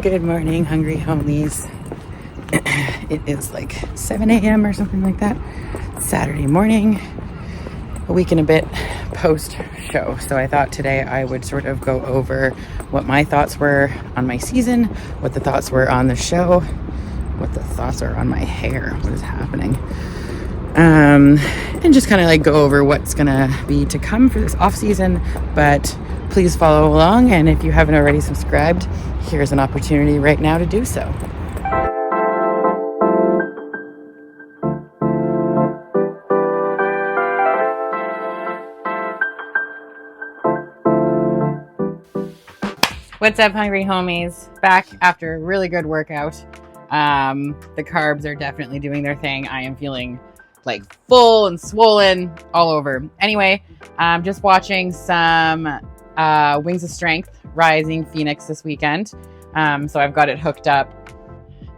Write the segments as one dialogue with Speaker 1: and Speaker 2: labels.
Speaker 1: Good morning, hungry homies. It is like 7 a.m. or something like that. Saturday morning, a week and a bit post show. So I thought today I would sort of go over what my thoughts were on my season, what the thoughts were on the show, what the thoughts are on my hair, what is happening. And just kind of like go over what's gonna be to come for this off season. But please follow along, and if you haven't already subscribed, here's an opportunity right now to do so. What's up, hungry homies? Back after a really good workout. The carbs are definitely doing their thing. I am feeling like full and swollen all over. Anyway, I'm just watching some Wings of Strength Rising Phoenix this weekend. So I've got it hooked up.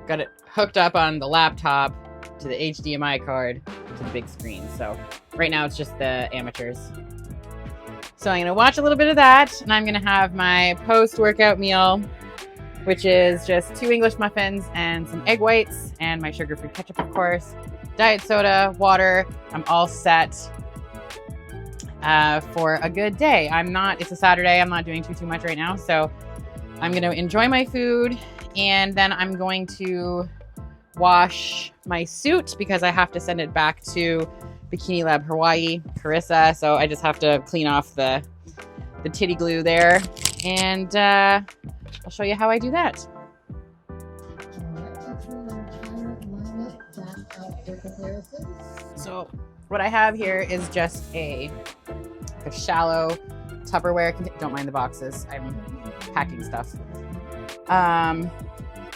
Speaker 1: Got it hooked up on the laptop to the HDMI card to the big screen. So right now it's just the amateurs. So I'm going to watch a little bit of that, and I'm going to have my post-workout meal, which is just 2 English muffins and some egg whites and my sugar-free ketchup, of course, diet soda, water. I'm all set for a good day. It's a Saturday. I'm not doing too much right now. So I'm going to enjoy my food, and then I'm going to wash my suit because I have to send it back to Bikini Lab Hawaii, Carissa. So I just have to clean off the titty glue there, and I'll show you how I do that. So what I have here is just a shallow Tupperware. Don't mind the boxes. I'm packing stuff. A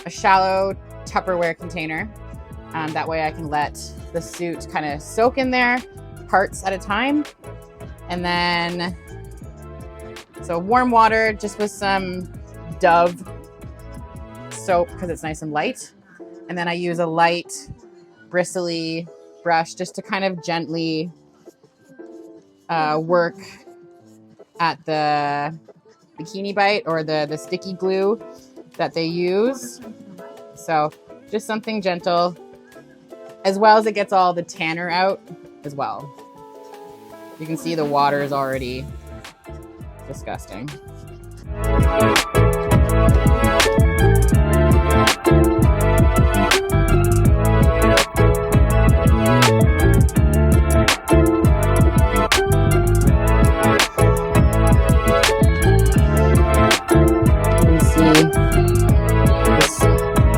Speaker 1: shallow Tupperware container. That way I can let the suit kind of soak in there, parts at a time. And then, so warm water just with some Dove soap because it's nice and light. And then I use a light bristly brush just to kind of gently work at the bikini bite or the sticky glue that they use. So just something gentle, as well as it gets all the tanner out as well. You can see the water is already disgusting.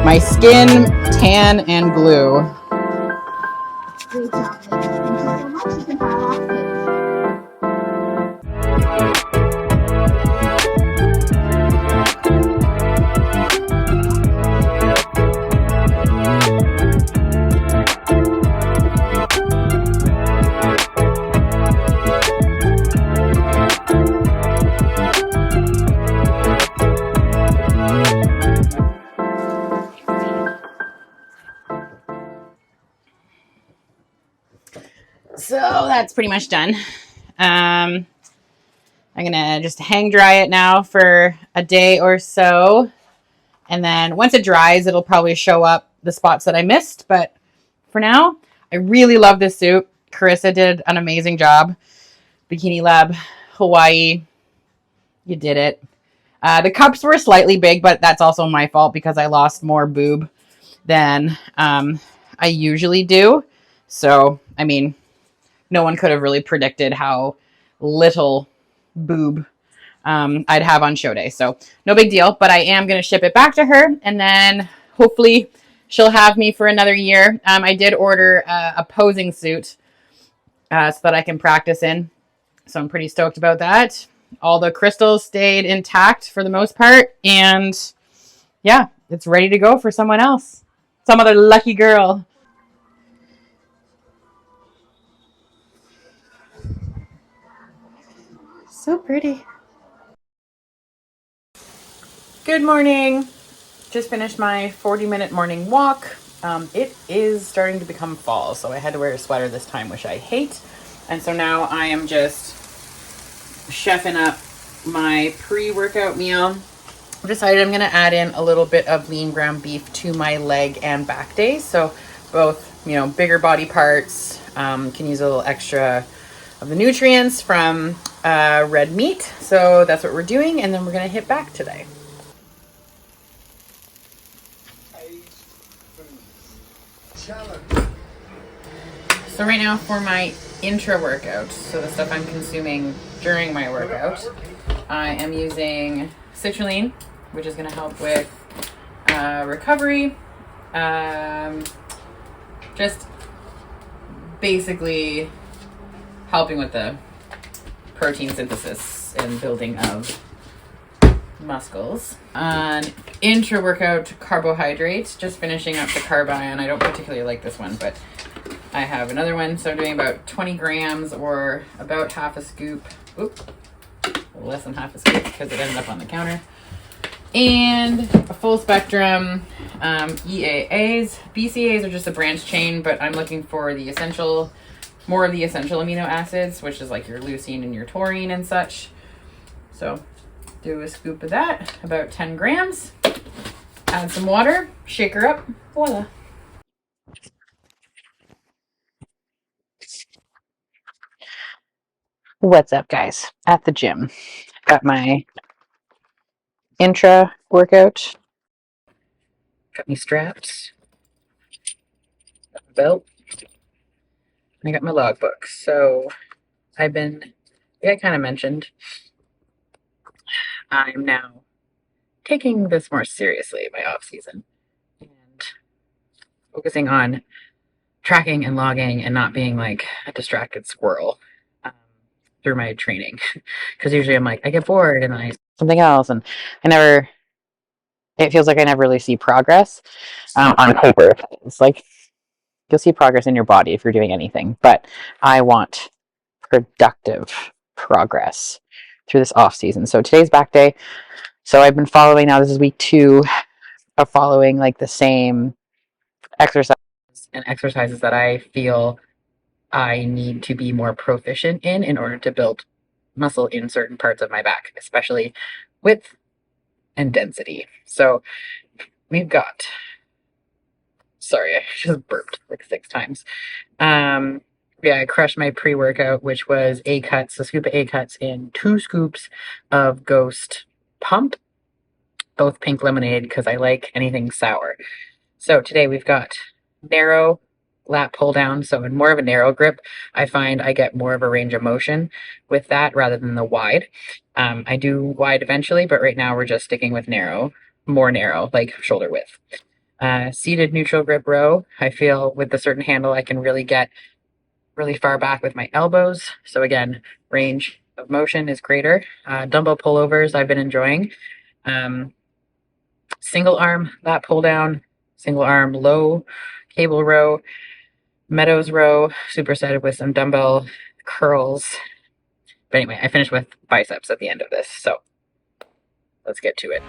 Speaker 1: My skin, tan, and glue.
Speaker 2: Great job. Thank you so much. You can file off it.
Speaker 1: So that's pretty much done. I'm gonna just hang dry it now for a day or so. And then once it dries, it'll probably show up the spots that I missed. But for now, I really love this suit. Carissa did an amazing job. Bikini Lab Hawaii, you did it. The cups were slightly big, but that's also my fault because I lost more boob than I usually do. So, I mean, no one could have really predicted how little boob I'd have on show day. So no big deal, but I am going to ship it back to her, and then hopefully she'll have me for another year. I did order a posing suit so that I can practice in. So I'm pretty stoked about that. All the crystals stayed intact for the most part. And yeah, it's ready to go for someone else. Some other lucky girl. So pretty. Good morning. Just finished my 40-minute morning walk. It is starting to become fall, so I had to wear a sweater this time, which I hate. And so now I am just chefing up my pre-workout meal. I've decided I'm going to add in a little bit of lean ground beef to my leg and back days. So both, you know, bigger body parts, can use a little extra of the nutrients from red meat. So that's what we're doing. And then we're going to hit back today. So right now for my intra workout, so the stuff I'm consuming during my workout, I am using citrulline, which is going to help with recovery, just basically helping with the protein synthesis and building of muscles. On intra workout carbohydrates, just finishing up the carb ion. I don't particularly like this one, but I have another one. So I'm doing about 20 grams or about half a scoop. Oop, less than half a scoop because it ended up on the counter. And a full spectrum EAAs. BCAAs are just a branch chain, but I'm looking for the essential, more of the essential amino acids, which is like your leucine and your taurine and such. So do a scoop of that, about 10 grams. Add some water, shake her up, voila. What's up, guys? At the gym. Got my intra workout. Got me straps. Got my belt. And I got my logbook. So I've been, like I kind of mentioned, I'm now taking this more seriously, my off season, and focusing on tracking and logging and not being like a distracted squirrel through my training. Because usually I'm like, I get bored and then I something else, and it feels like I never really see progress on paper. It's like you'll see progress in your body if you're doing anything, but I want productive progress through this off season. So today's back day. So I've been following, now this is week 2 of following like the same exercises that I feel I need to be more proficient in order to build muscle in certain parts of my back, especially width and density. So we've got, sorry, I just burped like 6 times. Yeah, I crushed my pre-workout, which was A-cuts, a scoop of A-cuts in 2 scoops of Ghost Pump, both pink lemonade because I like anything sour. So today we've got narrow lat pull down. So in more of a narrow grip, I find I get more of a range of motion with that rather than the wide. I do wide eventually, but right now we're just sticking with narrow, more narrow, like shoulder width. Seated neutral grip row. I feel with the certain handle, I can really get really far back with my elbows. So again, range of motion is greater. Dumbbell pullovers I've been enjoying. Single arm lat pull down, single arm low cable row, Meadows row, supersetted with some dumbbell curls. But anyway, I finished with biceps at the end of this. So let's get to it.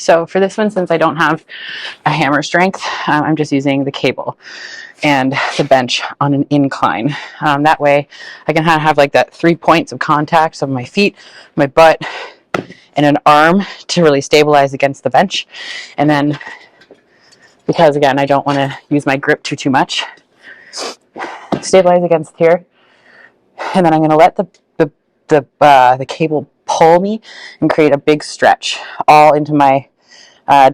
Speaker 1: So for this one, since I don't have a hammer strength, I'm just using the cable and the bench on an incline. That way I can have like that 3 points of contact of my feet, my butt, and an arm to really stabilize against the bench. And then, because again, I don't want to use my grip too much, stabilize against here. And then I'm going to let the cable pull me and create a big stretch all into my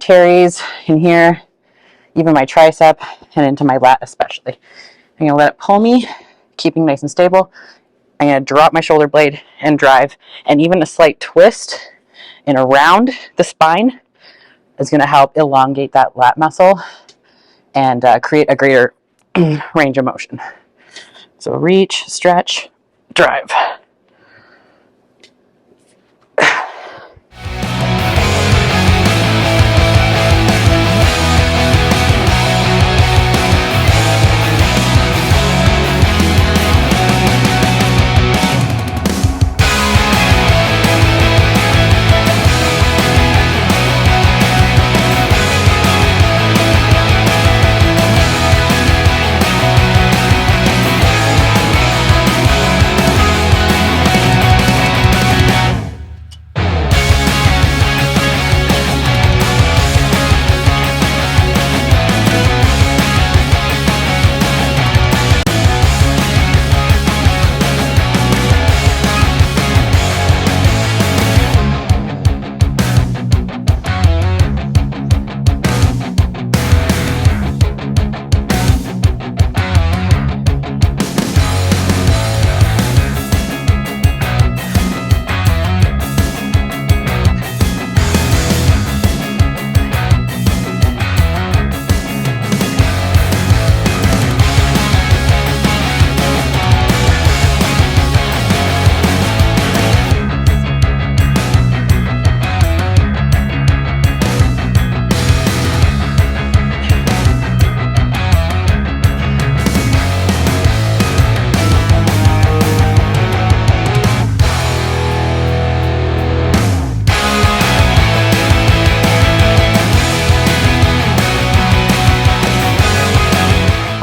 Speaker 1: teres in here, even my tricep, and into my lat especially. I'm going to let it pull me, keeping nice and stable. I'm going to drop my shoulder blade and drive, and even a slight twist and around the spine is going to help elongate that lat muscle and create a greater range of motion. So reach, stretch, drive.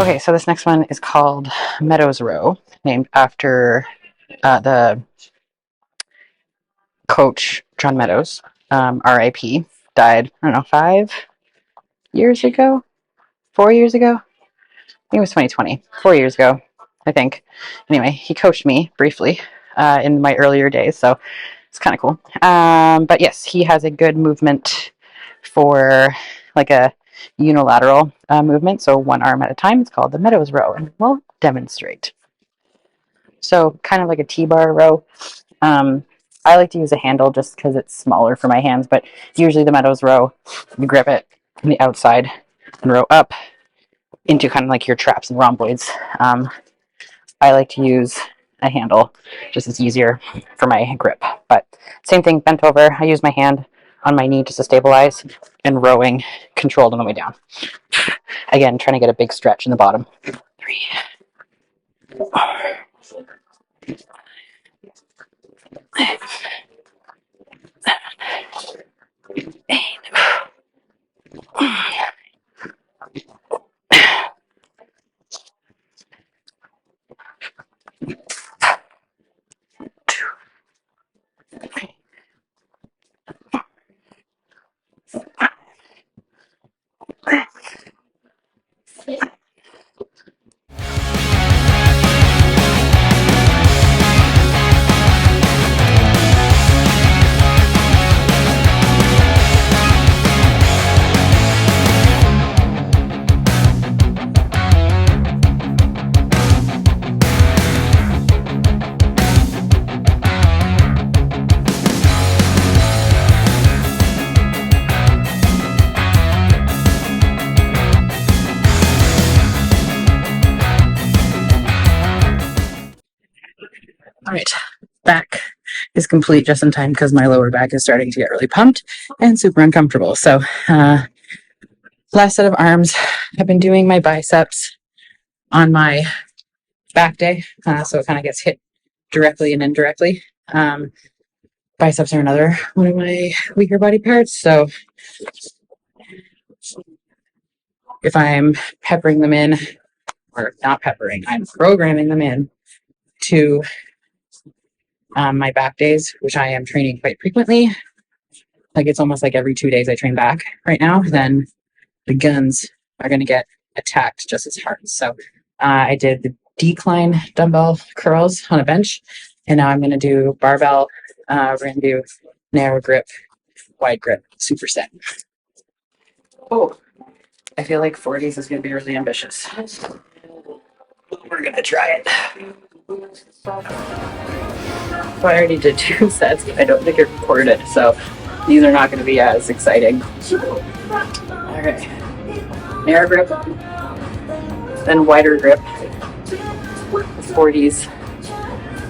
Speaker 1: Okay, so this next one is called Meadows Row, named after the coach, John Meadows, RIP, died, I don't know, 5 years ago, 4 years ago. I think it was 2020, 4 years ago, I think. Anyway, he coached me briefly in my earlier days, so it's kind of cool. But yes, he has a good movement for like a unilateral movement, so one arm at a time. It's called the Meadows Row, and we'll demonstrate. So kind of like a T-bar row. I like to use a handle just because it's smaller for my hands, but usually the Meadows Row, you grip it from the outside and row up into kind of like your traps and rhomboids. I like to use a handle, just as easier for my grip. But same thing, bent over. I use my hand on my knee just to stabilize, and rowing controlled on the way down. Again, trying to get a big stretch in the bottom. 3, 4, 5, 8. All right, back is complete just in time because my lower back is starting to get really pumped and super uncomfortable. So last set of arms, I've been doing my biceps on my back day, so it kind of gets hit directly and indirectly. biceps are another one of my weaker body parts. So if I'm peppering them in, or not peppering, I'm programming them in to my back days, which I am training quite frequently. Like it's almost like every 2 days I train back right now, then the guns are going to get attacked just as hard. So I did the decline dumbbell curls on a bench, and now I'm going to do barbell. We're going to do narrow grip, wide grip, superset. Oh, I feel like 40s is going to be really ambitious. We're going to try it. So I already did 2 sets, but I don't think it recorded, so these are not going to be as exciting. All right. Narrow grip, then wider grip. The 40s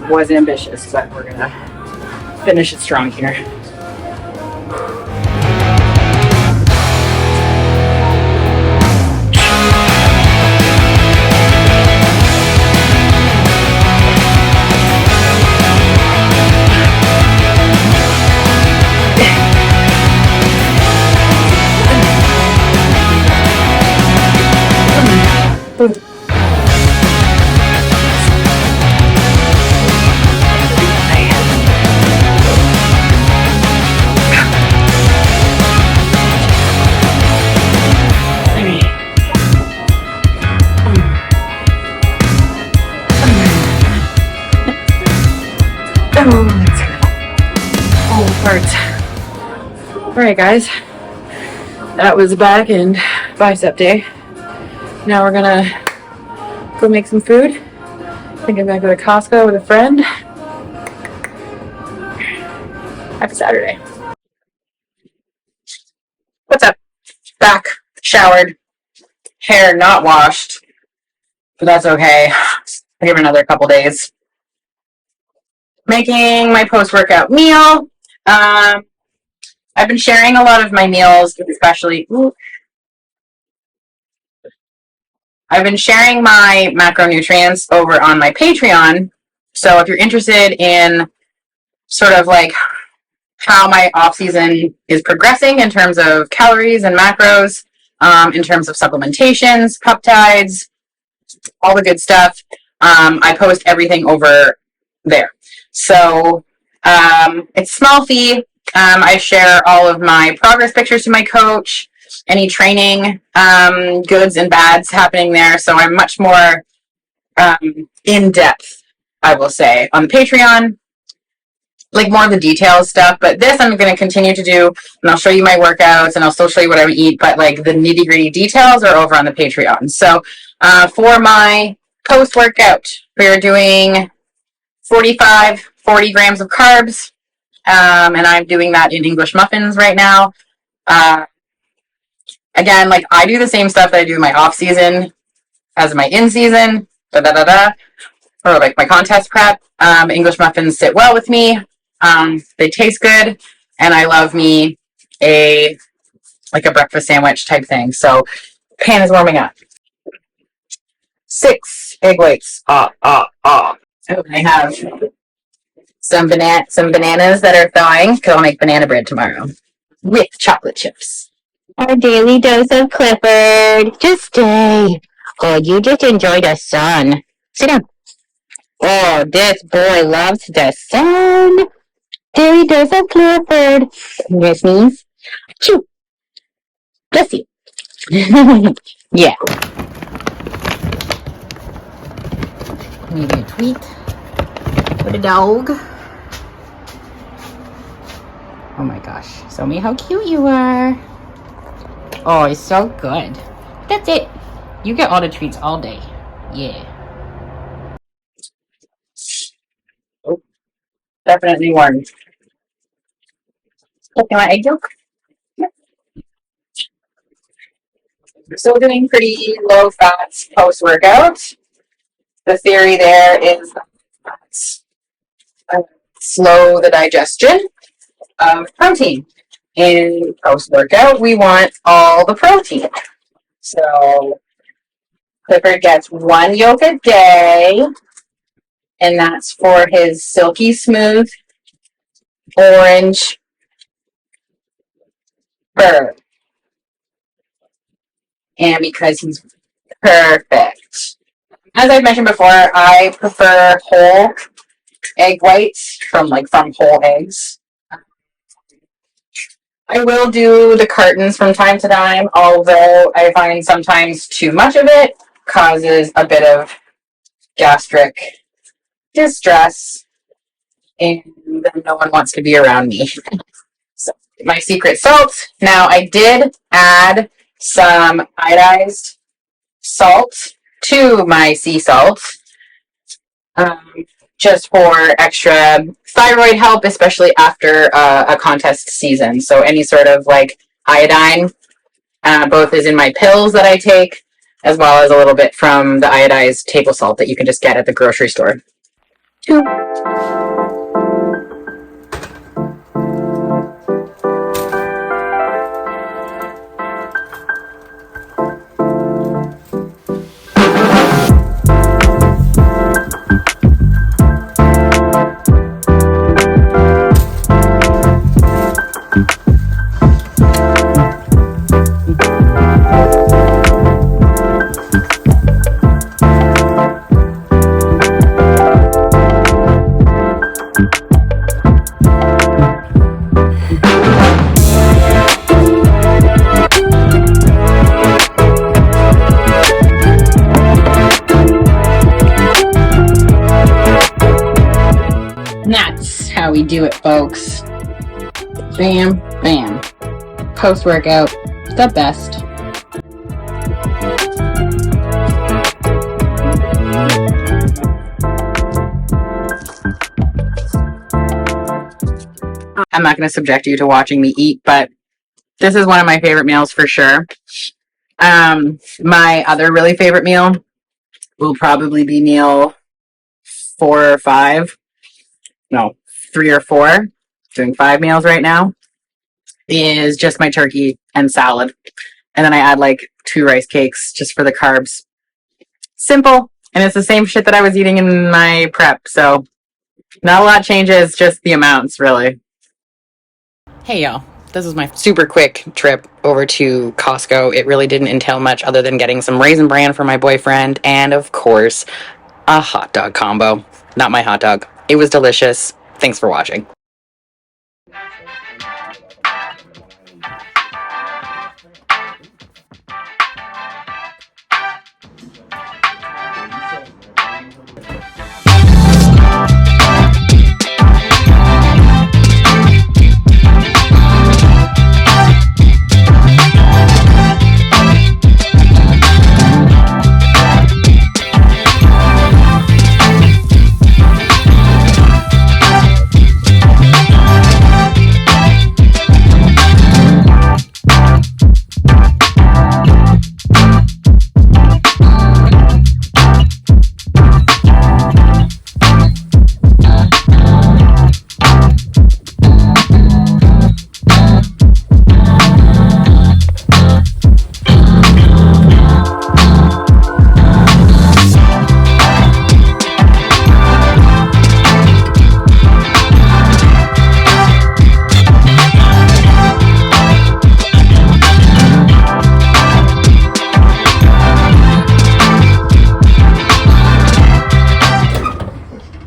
Speaker 1: was ambitious, but we're going to finish it strong here. All right, guys, that was back and bicep day. Now we're gonna go make some food. I think I'm gonna go to Costco with a friend. Happy Saturday. What's up? Back, showered, hair not washed, but that's okay. I'll give it another couple days. Making my post-workout meal. I've been sharing a lot of my meals, especially. I've been sharing my macronutrients over on my Patreon. So if you're interested in sort of like how my off season is progressing in terms of calories and macros, in terms of supplementations, peptides, all the good stuff, I post everything over there. So it's a small fee. I share all of my progress pictures to my coach, any training goods and bads happening there. So I'm much more in depth, I will say, on the Patreon, like more of the details stuff. But this I'm going to continue to do, and I'll show you my workouts, and I'll still show you what I eat. But like the nitty gritty details are over on the Patreon. So for my post workout, we are doing 40 grams of carbs. And I'm doing that in English muffins right now. Again, like I do the same stuff that I do in my off season as my in season, or like my contest prep. English muffins sit well with me. They taste good, and I love me a breakfast sandwich type thing. So pan is warming up. 6 egg whites. Oh, I have some bananas that are thawing because I'll make banana bread tomorrow with chocolate chips. Our daily dose of Clifford. Just stay. Oh, you just enjoy the sun. Sit down. Oh, this boy loves the sun. Daily dose of Clifford. You sneeze? Chew. Bless you. Yeah. Maybe a tweet for the dog. Oh my gosh. Show me how cute you are. Oh, it's so good. That's it. You get all the treats all day. Yeah. Oh, definitely warm. Looking at my egg yolk. Yep. Still doing pretty low fat post workout. The theory there is slow the digestion of protein. In post workout, we want all the protein. So Clifford gets 1 yolk a day, and that's for his silky smooth orange fur. And because he's perfect. As I've mentioned before, I prefer whole egg whites from whole eggs. I will do the cartons from time to time, although I find sometimes too much of it causes a bit of gastric distress, and then no one wants to be around me. So, my secret salt. Now, I did add some iodized salt to my sea salt, just for extra thyroid help, especially after a contest season. So any sort of iodine, both is in my pills that I take, as well as a little bit from the iodized table salt that you can just get at the grocery store. 2. And that's how we do it, folks. Bam, bam. Post-workout, the best. I'm not going to subject you to watching me eat, but this is one of my favorite meals for sure. My other really favorite meal will probably be meal 4 or 5. No, 3 or 4. Doing 5 meals right now. Is just my turkey and salad. And then I add 2 rice cakes just for the carbs. Simple. And it's the same shit that I was eating in my prep. So not a lot changes, just the amounts, really. Hey, y'all. This is my super quick trip over to Costco. It really didn't entail much other than getting some Raisin Bran for my boyfriend and, of course, a hot dog combo. Not my hot dog. It was delicious. Thanks for watching.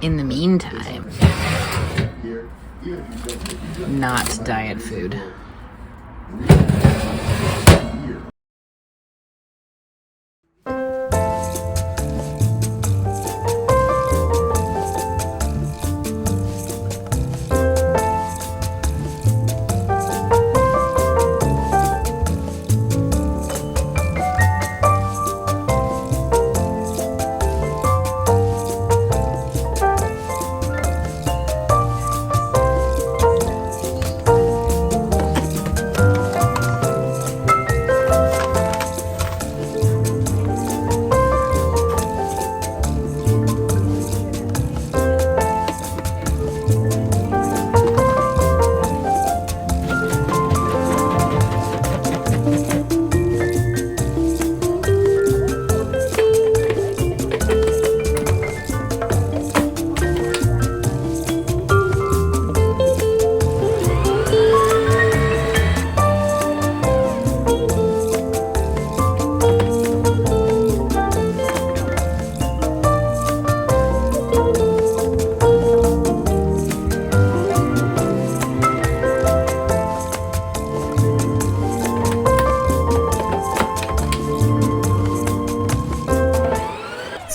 Speaker 1: In the meantime, not diet food.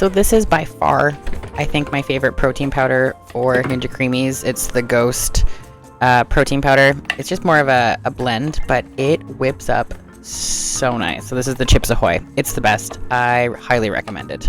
Speaker 1: So this is by far, I think, my favorite protein powder for Ninja Creamies. It's the Ghost protein powder. It's just more of a blend, but it whips up so nice. So this is the Chips Ahoy. It's the best. I highly recommend it.